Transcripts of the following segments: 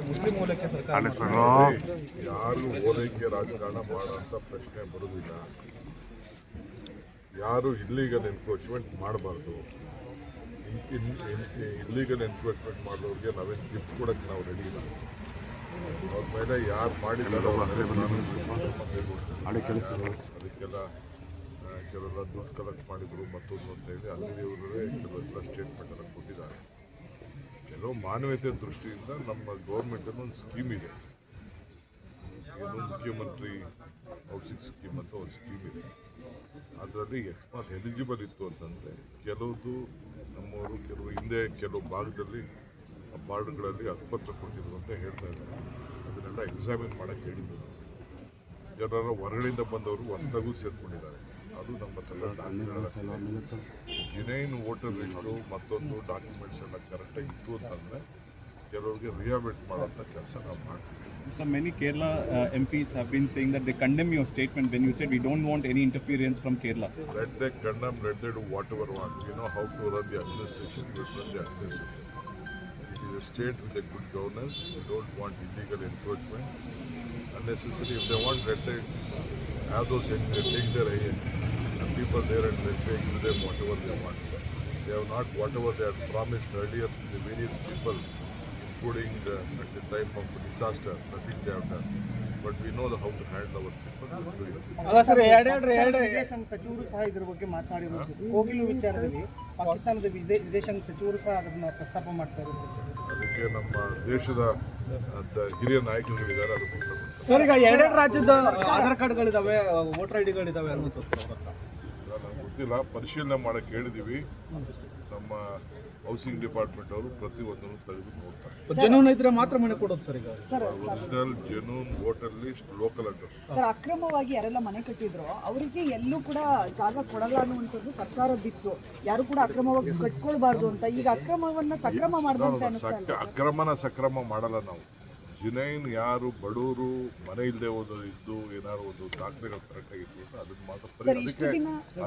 Muslim ಮೂಲಕ್ಕೆ ಸರ್ಕಾರ ಯಾರು ಓಲೈಕೆ ರಾಜಕಾರಣ ಮಾಡುವಂಥ ಪ್ರಶ್ನೆ ಬರುವುದಿಲ್ಲ. ಯಾರು ಇಲ್ಲೀಗಲ್ ಎನ್ಕ್ರೋಚ್ಮೆಂಟ್ ಮಾಡಬಾರ್ದು. ಇಲ್ಲೀಗಲ್ ಎನ್ಕ್ರೋಚ್ಮೆಂಟ್ ಮಾಡೋರಿಗೆ ನಾವೇನು ಗಿಫ್ಟ್ ಕೊಡೋಕ್ಕೆ ನಾವು ರೆಡಿ ಇಲ್ಲ. ಅವ್ರ ಮೇಲೆ ಯಾರು ಮಾಡಿದ್ದಾರೋ ಅದಕ್ಕೆಲ್ಲ ಕೆಲವೆಲ್ಲ ದುಡ್ಡು ಕಲೆಕ್ಟ್ ಮಾಡಿದ್ರು ಮತ್ತೊಂದು ಅಂತ ಹೇಳಿ ಅಲ್ಲಿ ಕೆಲವೆಲ್ಲ ಸ್ಟೇಟ್ಮೆಂಟನ್ನು ಕೊಟ್ಟಿದ್ದಾರೆ. ಕೆಲವು ಮಾನವೀಯತೆ ದೃಷ್ಟಿಯಿಂದ ನಮ್ಮ ಗೌರ್ಮೆಂಟನ್ನು ಒಂದು ಸ್ಕೀಮ್ ಇದೆ, ಏನು ಮುಖ್ಯಮಂತ್ರಿ ಹೌಸಿಂಗ್ ಸ್ಕೀಮ್ ಅಂತ ಒಂದು ಸ್ಕೀಮ್ ಇದೆ. ಅದರಲ್ಲಿ ಅಕಸ್ಮಾತ್ ಎಲಿಜಿಬಲ್ ಇತ್ತು ಅಂತಂದರೆ ಕೆಲವುದು ನಮ್ಮವರು ಹಿಂದೆ ಕೆಲವು ಭಾಗದಲ್ಲಿ ವಾರ್ಡ್ಗಳಲ್ಲಿ ಹಕ್ಕುಪತ್ರ ಕೊಟ್ಟಿದ್ರು ಅಂತ ಹೇಳ್ತಾ ಇದ್ದಾರೆ. ಅದನ್ನೆಲ್ಲ ಎಕ್ಸಾಮಿನ್ ಮಾಡೋಕ್ಕೆ ಹೇಳಿದ್ರು. ಜನರ ಹೊರಗಡೆಯಿಂದ ಬಂದವರು ಹೊಸದಾಗೂ ಸೇರ್ಕೊಂಡಿದ್ದಾರೆ. ಅದು ನಮ್ಮ ಹತ್ರ ಜಿನೈನ್ ವೋಟರ್ ಲಿಸ್ಟು ಮತ್ತೊಂದು ಡಾಕ್ಯುಮೆಂಟ್ಸ್ ಎಲ್ಲ ಕರೆಕ್ಟಾಗಿ ಇತ್ತು ಅಂತಂದರೆ ಕೆಲವರಿಗೆ ರಿಹಾಬಿಲಿಟ್ ಮಾಡೋಂಥ ಕೆಲಸ ನಾವು ಮಾಡ್ತೀವಿ. So many Kerala MPs have been saying that they condemn your statement when you said we don't want any interference from Kerala. Let they condemn, let they do whatever want. We know how to run the administration, we run the administration. It is a state with a good governance. We don't want illegal encroachment. Unnecessary, if they want, let they have those, take their people there and let they give them whatever they want. They have not whatever they had promised earlier to the various people, including at the time of disaster, nothing they have done. But we know how to handle our people. ಅಲ್ಲ sir, ಎರಡು ವಿದೇಶಾಂಗ ಸಚಿವರು ಸಹ ಇದರ ಬಗ್ಗೆ ಮಾತನಾಡಿರೋದು. ಕೋಗಿಲು ವಿಚಾರದಲ್ಲಿ ಪಾಕಿಸ್ತಾನದ ವಿದೇಶಾಂಗ ಸಚಿವರು ಸಹ ಅದನ್ನು ಪ್ರಸ್ತಾಪ ಮಾಡ್ತಾ ಇರೋದು. ಅದಕ್ಕೆ ನಮ್ಮ ದೇಶದ ಹಿರಿಯ ನಾಯಕರುಗಳಿದ್ದಾರೆ. ಅದು ಸರ್, ಈಗ ಎರಡೆರಡು ರಾಜ್ಯದ ಆಧಾರ್ ಕಾರ್ಡ್ಗಳಿದಾವೆ, ವೋಟರ್ ಐಡಿಗಳಿದಾವೆ ಅನ್ನೋದು ನಮ್ಗೆ ಗೊತ್ತಿಲ್ಲ. ಪರಿಶೀಲನೆ ಮಾಡಕ್ಕೆ ಹೇಳಿದೀವಿ. ನಮ್ಮ ಹೌಸಿಂಗ್ ಡಿಪಾರ್ಟ್ಮೆಂಟ್ ಅವರು ಪ್ರತಿಯೊಂದನ್ನು ತೆಗೆದು ನೋಡ್ತಾರೆ. ಜನೂನ್ ಇದ್ರೆ ಮಾತ್ರ ಮನೆ ಕೊಡೋದು ಸರ್. ಈಗ original genuine voter list, local address. Sir, ಅಕ್ರಮವಾಗಿ ಯಾರೆಲ್ಲ ಮನೆ ಕಟ್ಟಿದ್ರು ಅವರಿಗೆ ಎಲ್ಲೂ ಕೂಡ ಜಾಗ ಕೊಡಲ್ಲ ಅನ್ನುವಂಥದ್ದು ಸರ್ಕಾರದಿತ್ತು. ಯಾರು ಕೂಡ ಅಕ್ರಮವಾಗಿ ಕಟ್ಕೊಳ್ಬಾರ್ದು ಅಂತ. ಈಗ ಅಕ್ರಮವನ್ನ ಸಕ್ರಮ ಮಾಡಿದಂತೆ ಅಕ್ರಮನ ಸಕ್ರಮ ಮಾಡಲ್ಲ ನಾವು. ಜಿನೈನ್ ಯಾರು ಬಡವರು ಮನೆ ಇಲ್ಲದೆ ಇದ್ದು ಏನಾದ್ರು ಒಂದು ದಾಖಲೆಗಳು ಕರೆಕ್ಟ್ ಆಗಿತ್ತು ಅದನ್ನ ಮಾತ್ರ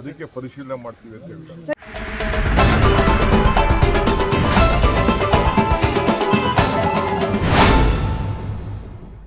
ಅದಕ್ಕೆ ಪರಿಶೀಲನೆ ಮಾಡ್ತೀವಿ ಅಂತ ಹೇಳ್ತಾರೆ.